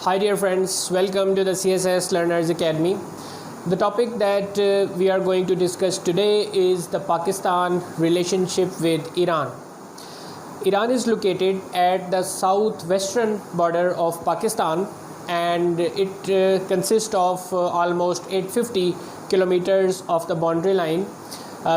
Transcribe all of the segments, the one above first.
Hi dear friends, welcome to the CSS Learners Academy. The topic that we are going to discuss today is the Pakistan relationship with Iran. Iran is located at the southwestern border of Pakistan, and it consists of almost 850 kilometers of the boundary line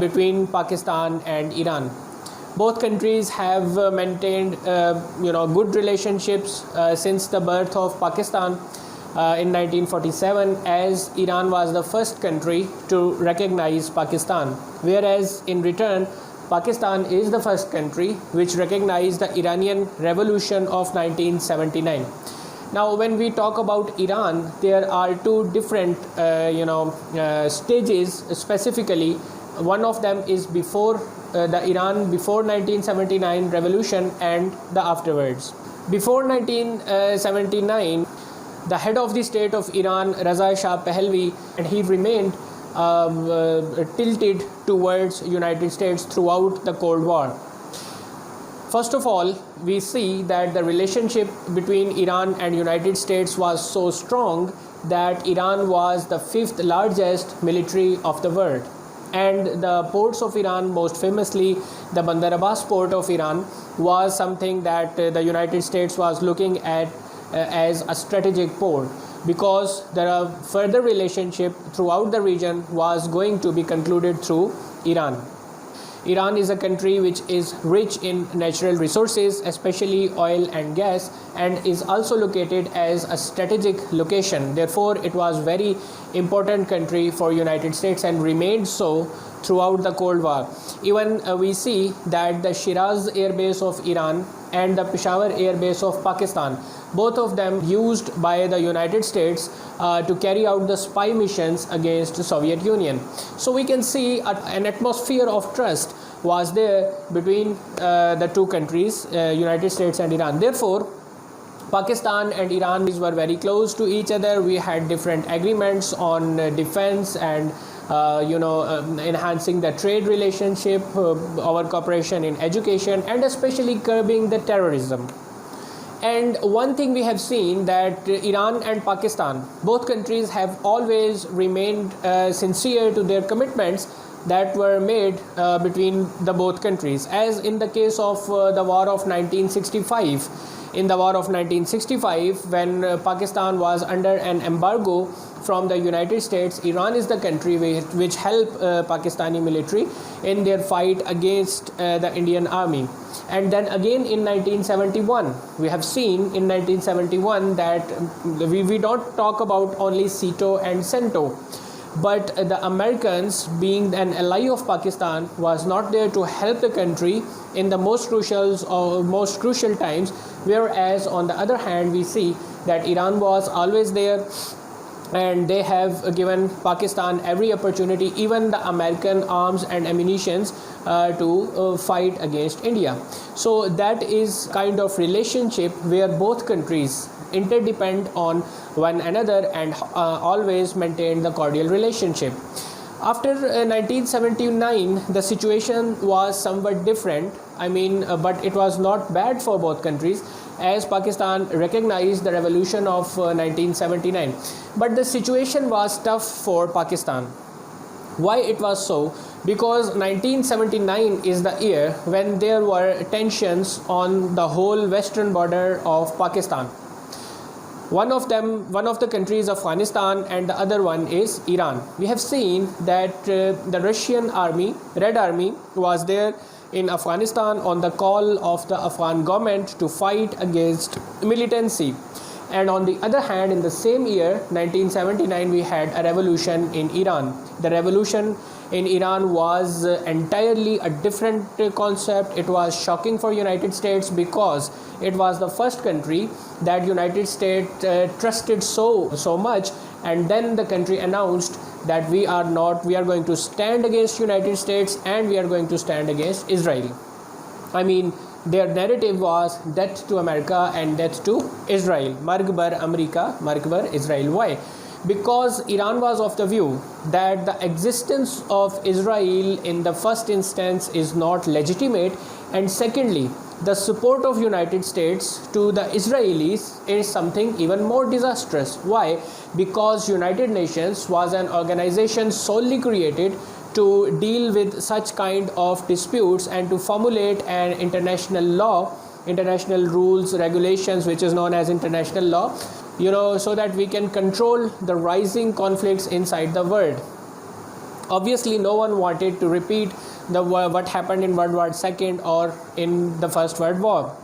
between Pakistan and Iran. Both countries have maintained good relationships since the birth of Pakistan in 1947, as Iran was the first country to recognize Pakistan, whereas in return Pakistan is the first country which recognized the Iranian Revolution of 1979. Now when we talk about Iran, there are two different stages specifically. One of them is before the Iran before 1979 revolution and the afterwards. Before 1979, the head of the state of Iran, Raza Shah Pahlavi, and he remained tilted towards United States throughout the Cold War. First of all, we see that the relationship between Iran and United States was so strong that Iran was the fifth largest military of the world. And the ports of Iran, most famously the Bandar Abbas port of Iran, was something that the United States was looking at as a strategic port, because the further relationship throughout the region was going to be concluded through Iran. Iran is a country which is rich in natural resources, especially oil and gas, and is also located as a strategic location. Therefore, it was very important country for United States and remained so throughout the Cold War. Even we see that the Shiraz air base of Iran and the Peshawar air base of Pakistan, both of them used by the United States to carry out the spy missions against the Soviet Union. So we can see an atmosphere of trust was there between the two countries, United States and Iran. Therefore, Pakistan and Iran were very close to each other. We had different agreements on defense and enhancing the trade relationship, our cooperation in education, and especially curbing the terrorism. And one thing we have seen that Iran and Pakistan, both countries have always remained sincere to their commitments that were made between the both countries. As in the case of the war of 1965. In the war of 1965, when Pakistan was under an embargo from the United States, Iran is the country which helped Pakistani military in their fight against the Indian army. And then again in 1971, we have seen in 1971 that we don't talk about only SEATO and CENTO, but the Americans, being an ally of Pakistan, was not there to help the country in the most crucial times, whereas on the other hand we see that Iran was always there, and they have given Pakistan every opportunity, even the American arms and ammunitions, to fight against India. So that is kind of relationship where both countries interdepend on one another and always maintain the cordial relationship. After 1979, the situation was somewhat different. But it was not bad for both countries, as Pakistan recognized the revolution of 1979. But the situation was tough for Pakistan. Why it was so? Because 1979 is the year when there were tensions on the whole western border of Pakistan. One of the countries, Afghanistan, and the other one is Iran. We have seen that the Russian army, Red Army, was there in Afghanistan on the call of the Afghan government to fight against militancy. And on the other hand, in the same year, 1979, we had a revolution in Iran. The revolution in Iran was entirely a different concept. It was shocking for United States because it was the first country that United States trusted so much, and then the country announced that we are going to stand against United States and we are going to stand against Israel. Their narrative was death to America and death to Israel. Marg bar America, marg bar Israel. Why? Because Iran was of the view that the existence of Israel in the first instance is not legitimate, and secondly, the support of United States to the Israelis is something even more disastrous. Why? Because United Nations was an organization solely created to deal with such kind of disputes and to formulate an international law, international rules, regulations, which is known as international law, so that we can control the rising conflicts inside the world. Obviously, no one wanted to repeat what happened in World War II or in the First World War.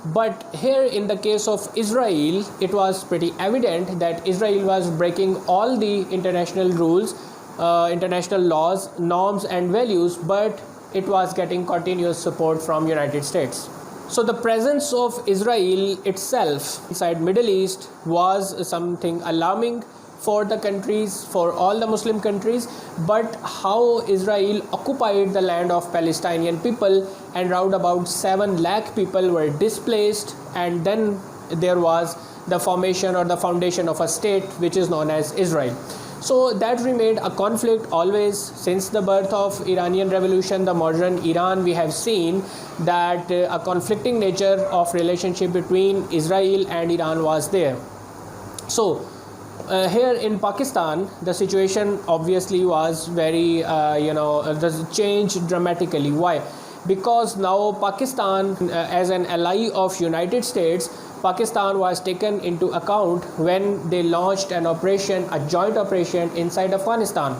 But here in the case of Israel, it was pretty evident that Israel was breaking all the international rules, international laws, norms and values, but it was getting continuous support from United States. So the presence of Israel itself inside Middle East was something alarming for the countries, for all the Muslim countries, but how Israel occupied the land of Palestinian people and round about 7 lakh people were displaced, and then there was the formation or the foundation of a state which is known as Israel. So that remained a conflict always since the birth of Iranian Revolution, the modern Iran. We have seen that a conflicting nature of relationship between Israel and Iran was there. So here in Pakistan, the situation obviously was very, changed dramatically. Why? Because now Pakistan, as an ally of United States, Pakistan was taken into account when they launched an operation, a joint operation inside Afghanistan.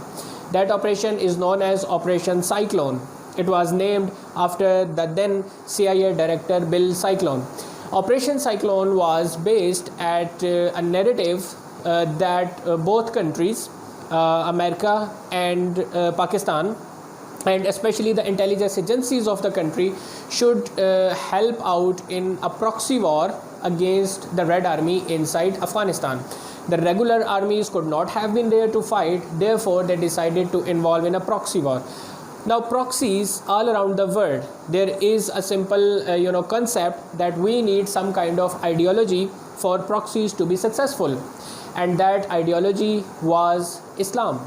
That operation is known as Operation Cyclone. It was named after the then CIA director Bill Cyclone. Operation Cyclone was based at a narrative that both countries, America and Pakistan, and especially the intelligence agencies of the country, should help out in a proxy war against the Red Army inside Afghanistan. The regular armies could not have been there to fight, therefore they decided to involve in a proxy war. Now proxies all around the world, there is a simple concept that we need some kind of ideology for proxies to be successful, and that ideology was Islam.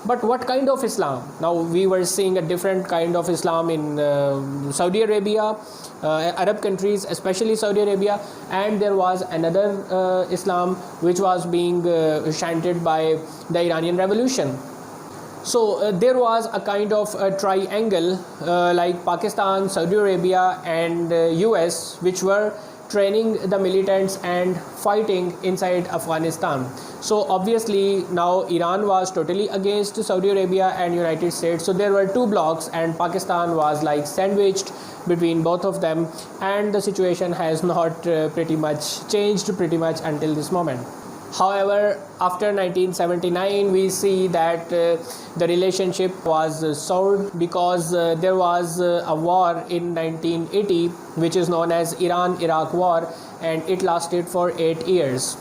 But what kind of Islam? Now we were seeing a different kind of Islam in Saudi Arabia, Arab countries, especially Saudi Arabia, and there was another Islam which was being chanted by the Iranian Revolution. So there was a kind of a triangle like Pakistan, Saudi Arabia and US, which were training the militants and fighting inside Afghanistan. So obviously now Iran was totally against Saudi Arabia and United States. So there were two blocks and Pakistan was like sandwiched between both of them, and the situation has not pretty much changed until this moment. However, after 1979, we see that the relationship was soured because there was a war in 1980, which is known as Iran-Iraq War, and it lasted for 8 years.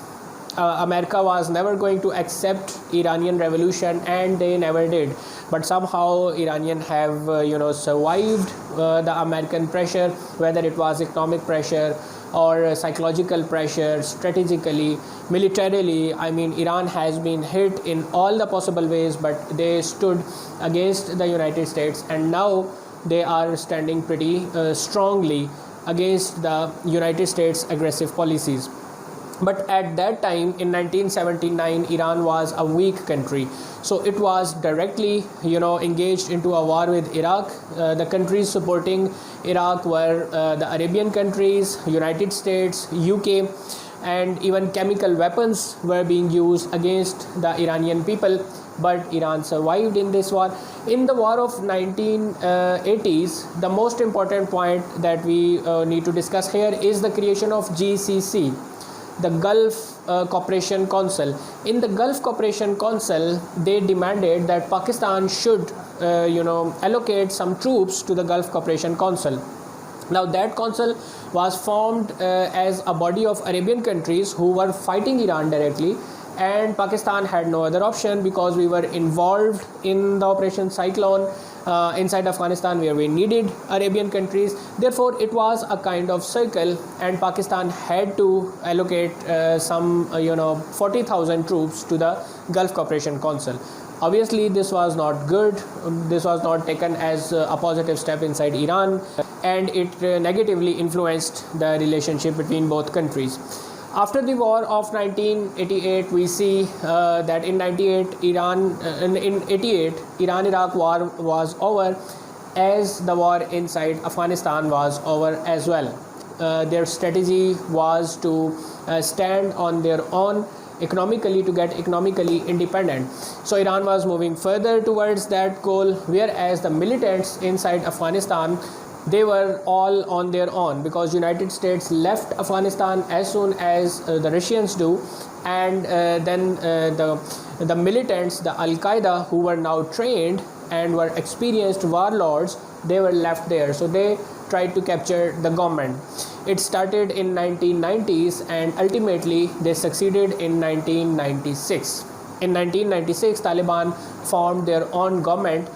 America was never going to accept Iranian Revolution, and they never did. But somehow Iranian have survived the American pressure, whether it was economic pressure or psychological pressure, strategically, militarily. I mean, Iran has been hit in all the possible ways, but they stood against the United States, and now they are standing pretty strongly against the United States' aggressive policies. But at that time in 1979, Iran was a weak country, so it was directly engaged into a war with Iraq. The countries supporting Iraq were the Arabian countries, United States, UK, and even chemical weapons were being used against the Iranian people. But Iran survived in this war. In the war of 1980s, the most important point that we need to discuss here is the creation of GCC, the Gulf Cooperation Council. In the Gulf Cooperation Council, they demanded that Pakistan should allocate some troops to the Gulf Cooperation Council. Now that council was formed as a body of Arabian countries who were fighting Iran directly, and Pakistan had no other option because we were involved in the Operation Cyclone inside Afghanistan, where we needed Arabian countries. Therefore it was a kind of circle, and Pakistan had to allocate some 40,000 troops to the Gulf Cooperation Council. Obviously, this was not good. This was not taken as a positive step inside Iran, and it negatively influenced the relationship between both countries. After the war of 1988, we see that in 88 Iran-Iraq war was over, as the war inside Afghanistan was over as well. Their strategy was to stand on their own economically, to get economically independent. So Iran was moving further towards that goal, whereas the militants inside Afghanistan, they were all on their own, because United States left Afghanistan as soon as the Russians do, and then the militants, the Al-Qaeda, who were now trained and were experienced warlords, they were left there. So they tried to capture the government. It started in 1990s, and ultimately they succeeded in 1996. In 1996, Taliban formed their own government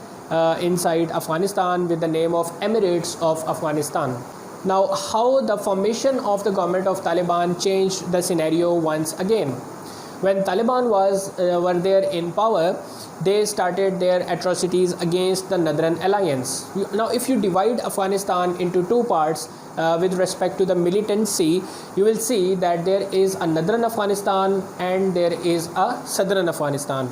inside Afghanistan with the name of Emirates of Afghanistan. Now, how the formation of the government of Taliban changed the scenario once again. When Taliban were there in power, they started their atrocities against the Northern Alliance. Now, if you divide Afghanistan into two parts with respect to the militancy, you will see that there is a Northern Afghanistan and there is a Southern Afghanistan.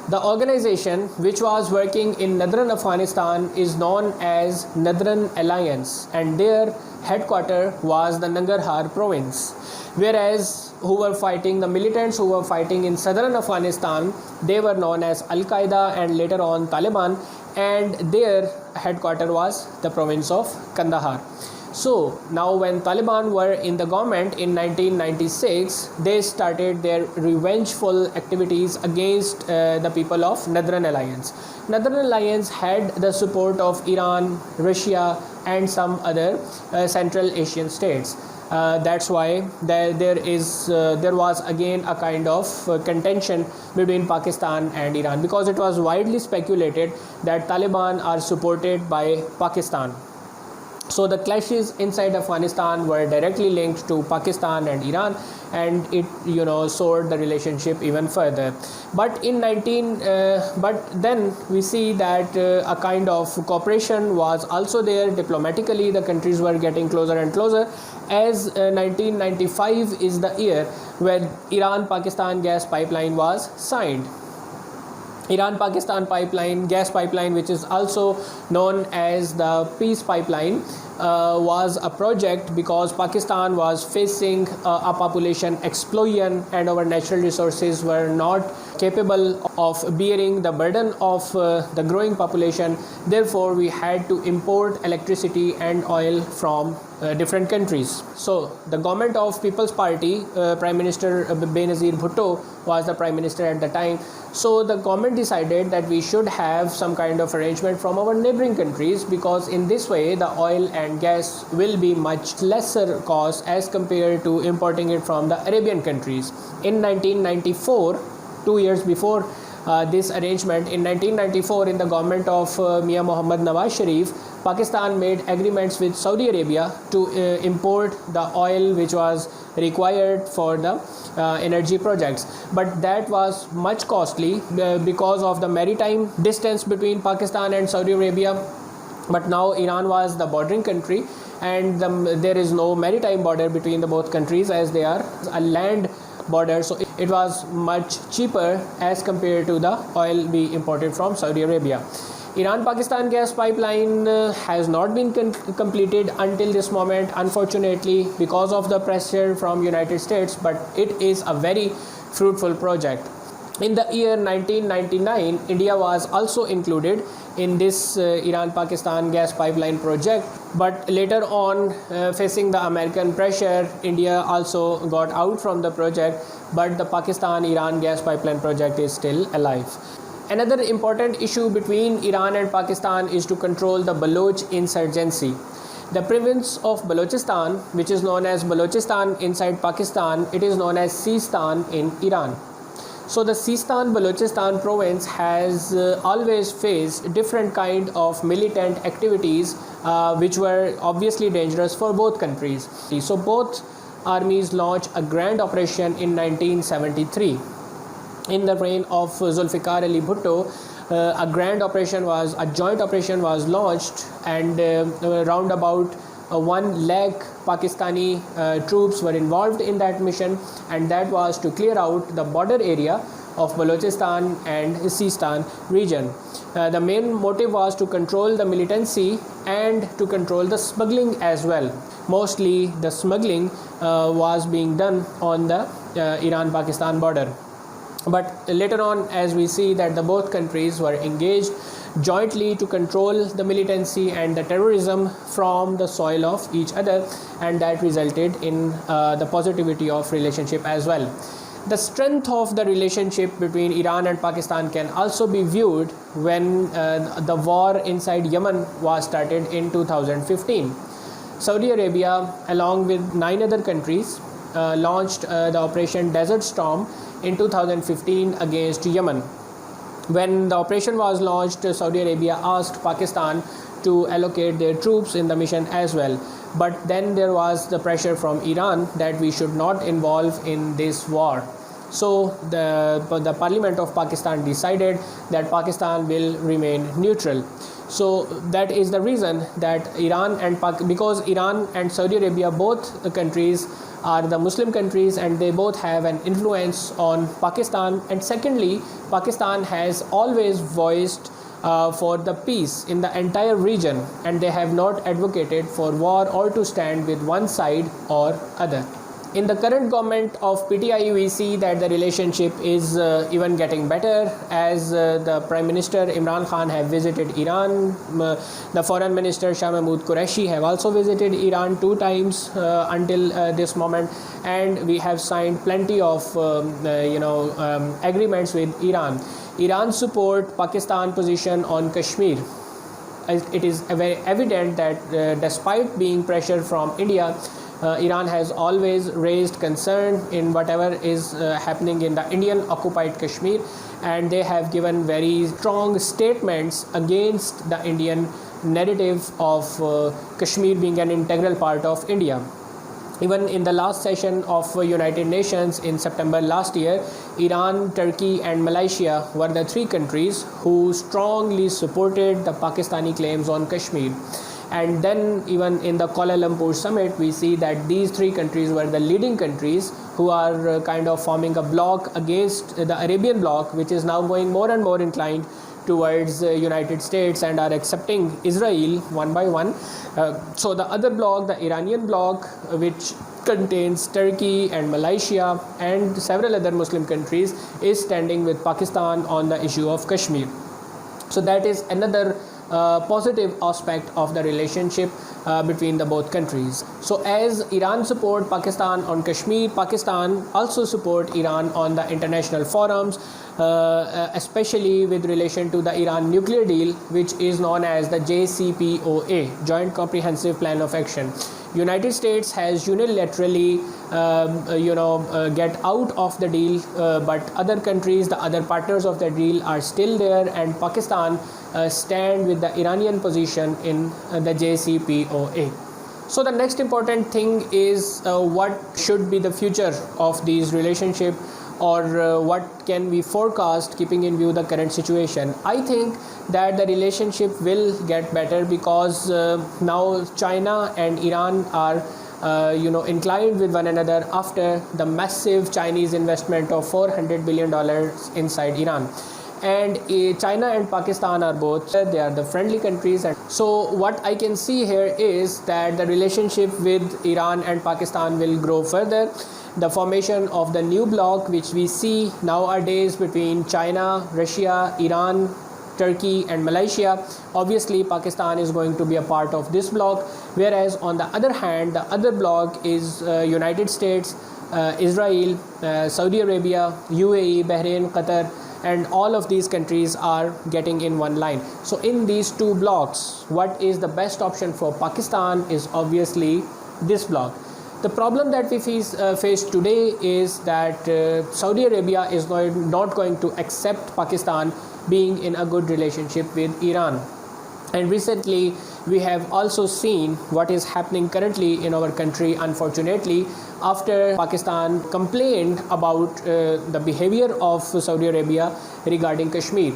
The organization which was working in Northern Afghanistan is known as Northern Alliance, and their headquarters was the Nangarhar province. Whereas the militants who were fighting in Southern Afghanistan, they were known as Al-Qaeda and later on Taliban, and their headquarters was the province of Kandahar. So now when Taliban were in the government in 1996, they started their revengeful activities against the people of Northern Alliance. Northern Alliance had the support of Iran, Russia and some other Central Asian states. That's why there was again a kind of contention between Pakistan and Iran, because it was widely speculated that Taliban are supported by Pakistan. So the clashes inside Afghanistan were directly linked to Pakistan and Iran, and it soared the relationship even further. But then we see that a kind of cooperation was also there. Diplomatically, the countries were getting closer and closer, as 1995 is the year when Iran-Pakistan gas pipeline was signed. Iran-Pakistan gas pipeline, which is also known as the Peace Pipeline, was a project because Pakistan was facing a population explosion and our natural resources were not capable of bearing the burden of the growing population. Therefore, we had to import electricity and oil from different countries. So the government of People's Party, Prime Minister Benazir Bhutto was the Prime Minister at the time. So the government decided that we should have some kind of arrangement from our neighboring countries, because in this way the oil and gas will be much lesser cost as compared to importing it from the Arabian countries. In 1994, 2 years before this arrangement, in 1994, in the government of Mia Mohammad Nawaz Sharif, Pakistan made agreements with Saudi Arabia to import the oil which was required for the energy projects. But that was much costly because of the maritime distance between Pakistan and Saudi Arabia. But now Iran was the bordering country, and there is no maritime border between the both countries, as they are a land border. So it was much cheaper as compared to the oil we imported from Saudi Arabia. Iran-Pakistan gas pipeline has not been completed until this moment, unfortunately, because of the pressure from United States, but it is a very fruitful project. In the year 1999, India was also included in this Iran-Pakistan gas pipeline project, but later on, facing the American pressure, India also got out from the project, but the Pakistan-Iran gas pipeline project is still alive. Another important issue between Iran and Pakistan is to control the Baloch Insurgency. The province of Balochistan, which is known as Balochistan inside Pakistan, it is known as Sistan in Iran. So the Sistan-Balochistan province has always faced different kind of militant activities which were obviously dangerous for both countries. So both armies launched a grand operation in 1973. in the reign of Zulfikar Ali Bhutto, a joint operation was launched, and round about 1 lakh Pakistani troops were involved in that mission, and that was to clear out the border area of Balochistan and Sistan region. The main motive was to control the militancy and to control the smuggling as well. Mostly the smuggling was being done on the Iran-Pakistan border. But later on, as we see that the both countries were engaged jointly to control the militancy and the terrorism from the soil of each other, and that resulted in the positivity of relationship as well. The strength of the relationship between Iran and Pakistan can also be viewed when the war inside Yemen was started in 2015. Saudi Arabia, along with 9 other countries, launched the Operation Desert Storm in 2015 against Yemen. When the operation was launched, Saudi Arabia asked Pakistan to allocate their troops in the mission as well. But then there was the pressure from Iran that we should not involve in this war. So the Parliament of Pakistan decided that Pakistan will remain neutral. So that is the reason that because Iran and Saudi Arabia, both the countries, are the Muslim countries, and they both have an influence on Pakistan. And secondly, Pakistan has always voiced for the peace in the entire region, and they have not advocated for war or to stand with one side or other. In the current government of PTI, we see that the relationship is even getting better, as the Prime Minister Imran Khan have visited Iran. The Foreign Minister Shah Mahmood Qureshi have also visited Iran 2 times until this moment, and we have signed plenty of agreements with Iran. Iran support Pakistan position on Kashmir. It is very evident that despite being pressure from India, Iran has always raised concern in whatever is happening in the Indian occupied Kashmir, and they have given very strong statements against the Indian narrative of Kashmir being an integral part of India. Even in the last session of United Nations in September last year, Iran, Turkey and Malaysia were the 3 countries who strongly supported the Pakistani claims on Kashmir. And then even in the Kuala Lumpur summit, we see that these 3 countries were the leading countries who are kind of forming a bloc against the Arabian bloc, which is now going more and more inclined towards United States and are accepting Israel one by one. So the other bloc, the Iranian bloc, which contains Turkey and Malaysia and several other Muslim countries, is standing with Pakistan on the issue of Kashmir. So that is another positive aspect of the relationship between the both countries. So as Iran support Pakistan on Kashmir, Pakistan also support Iran on the international forums, especially with relation to the Iran nuclear deal, which is known as the JCPOA, Joint Comprehensive Plan of Action. United States has unilaterally get out of the deal, but other countries, the other partners of the deal, are still there, and Pakistan stand with the Iranian position in the JCPOA. So the next important thing is what should be the future of these relationship, or what can we forecast keeping in view the current situation. I think that the relationship will get better because now China and Iran are inclined with one another after the massive Chinese investment of $400 billion inside Iran. And China and Pakistan are both, they are the friendly countries. And so what I can see here is that the relationship with Iran and Pakistan will grow further. The formation of the new bloc, which we see nowadays between China, Russia, Iran, Turkey and Malaysia, obviously Pakistan is going to be a part of this bloc, whereas on the other hand, the other bloc is United States, Israel, Saudi Arabia, UAE, Bahrain, Qatar, and all of these countries are getting in one line. So in these 2 blocks, what is the best option for Pakistan is obviously this bloc. The problem that we face today is that Saudi Arabia is not going to accept Pakistan being in a good relationship with Iran. And recently We have also seen what is happening currently in our country, unfortunately, after Pakistan complained about the behavior of Saudi Arabia regarding Kashmir.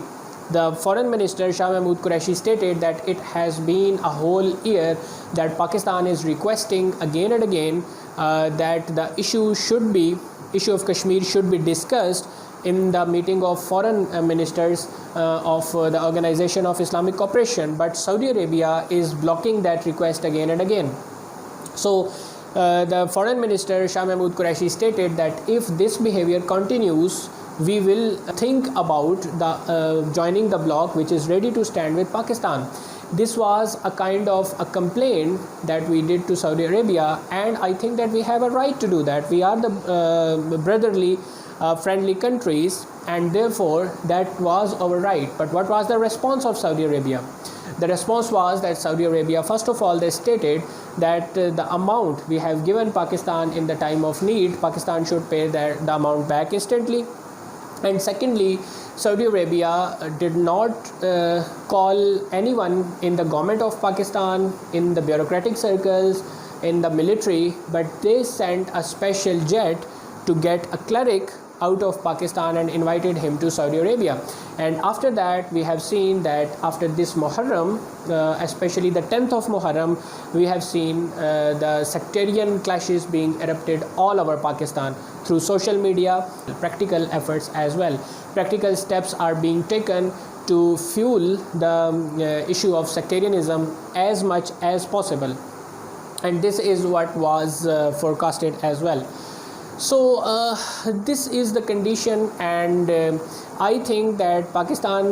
The foreign minister Shah Mahmood Qureshi stated that it has been a whole year that Pakistan is requesting again and again that the issue of Kashmir should be discussed in the meeting of foreign ministers of the Organization of Islamic Cooperation, but Saudi Arabia is blocking that request again and again. So the foreign minister Shah Mahmood Qureshi stated that if this behavior continues, we will think about joining the bloc which is ready to stand with Pakistan. This was a kind of a complaint that we did to Saudi Arabia, and I think that we have a right to do that. We are the brotherly friendly countries, and therefore that was our right. But what was the response of Saudi Arabia? The response was that Saudi Arabia, first of all, they stated that the amount we have given Pakistan in the time of need, Pakistan should pay the amount back instantly. And secondly, Saudi Arabia did not call anyone in the government of Pakistan, in the bureaucratic circles, in the military, but they sent a special jet to get a cleric out of Pakistan and invited him to Saudi Arabia. And after that, we have seen that after this Muharram, especially the 10th of Muharram, we have seen the sectarian clashes being erupted all over Pakistan through social media, practical efforts as well. Practical steps are being taken to fuel the issue of sectarianism as much as possible. And this is what was forecasted as well. So this is the condition, and I think that Pakistan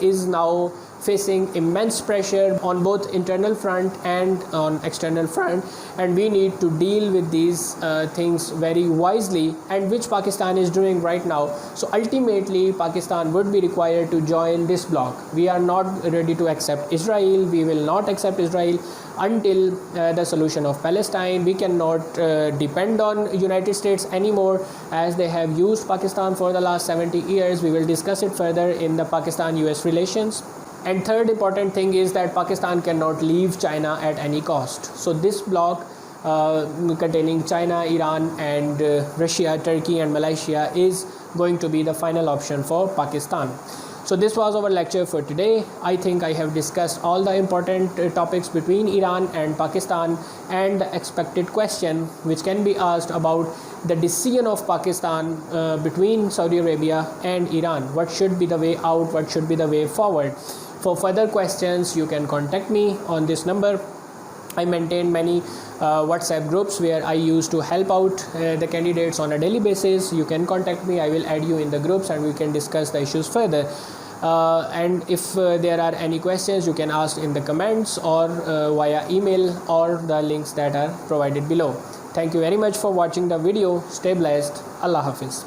is now facing immense pressure on both internal front and on external front, and we need to deal with these things very wisely, and which Pakistan is doing right now. So ultimately Pakistan would be required to join this bloc. We are not ready to accept Israel. We will not accept Israel until the solution of Palestine. We cannot depend on United States anymore, as they have used Pakistan for the last 70 years. We will discuss it further in the Pakistan-US relations. And third important thing is that Pakistan cannot leave China at any cost. So this bloc containing China, Iran and Russia, Turkey and Malaysia is going to be the final option for Pakistan. So this was our lecture for today. I think I have discussed all the important topics between Iran and Pakistan, and the expected question which can be asked about the decision of Pakistan between Saudi Arabia and Iran. What should be the way out? What should be the way forward? For further questions, you can contact me on this number. I maintain many WhatsApp groups where I used to help out the candidates on a daily basis. You can contact me. I will add you in the groups and we can discuss the issues further. And if there are any questions, you can ask in the comments or via email or the links that are provided below. Thank you very much for watching the video. Stay blessed. Allah Hafiz.